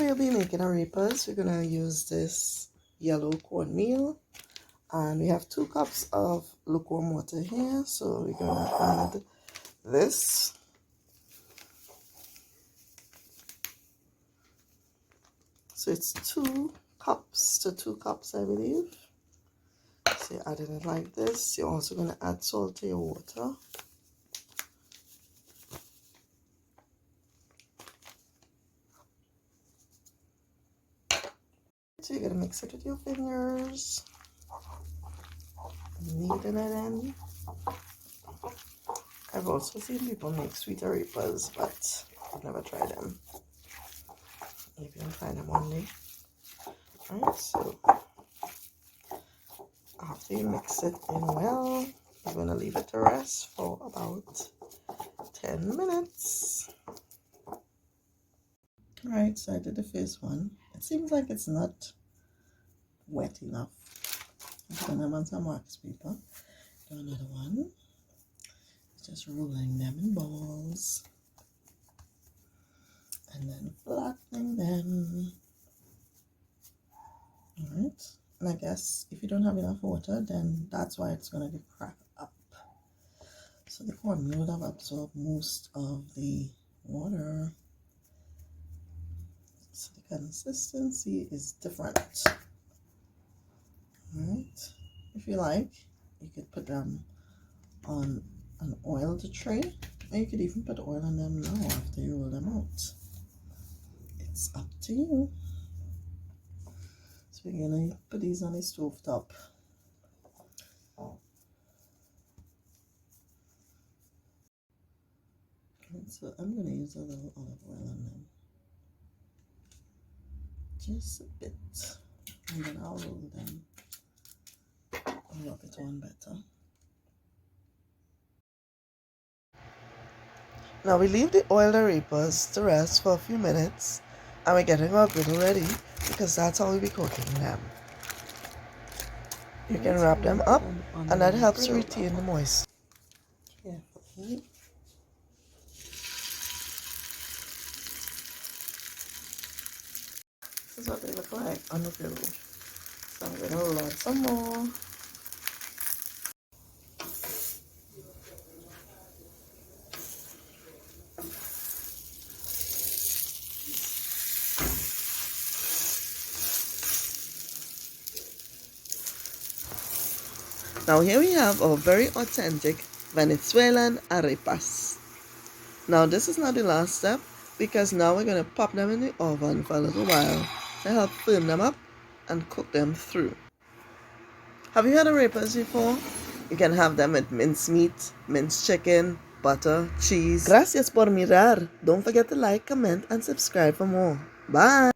We'll be making arepas. We're gonna use this yellow cornmeal, and we have 2 cups of lukewarm water here, so we're gonna add this. So it's 2 cups to 2 cups, I believe. So you're adding it like this. You're also gonna add salt to your water. So you're gonna mix it with your fingers, kneading it in. I've also seen people make sweet arepas, but I've never tried them. Maybe I'll try them one day. Alright, so after you mix it in well, you're gonna leave it to rest for about 10 minutes. Alright, so I did the first one. It seems like it's not wet enough. I'm putting them on some wax paper. Do another one. Just rolling them in balls. And then flattening them. Alright. And I guess if you don't have enough water, then that's why it's going to crack up. So the cornmeal would have absorbed most of the water. So the consistency is different. Alright. If you like, you could put them on an oiled tray, and you could even put oil on them now after you roll them out. It's up to you. So we're gonna put these on the stove top. And so I'm gonna use a little olive oil on them, just a bit, and then I'll roll them and rub it on better. Now we leave the oiled arepas to rest for a few minutes, and we're getting our griddle ready because that's how we'll be cooking them. You can wrap them up, and that helps retain the moisture. Carefully. This is what they look like on the griddle. So I'm going to roll out some more. Now here we have our very authentic Venezuelan arepas. Now this is not the last step, because now we're going to pop them in the oven for a little while to help firm them up and cook them through. Have you had arepas before? You can have them with minced meat, minced chicken, butter, cheese. Gracias por mirar. Don't forget to like, comment, and subscribe for more. Bye!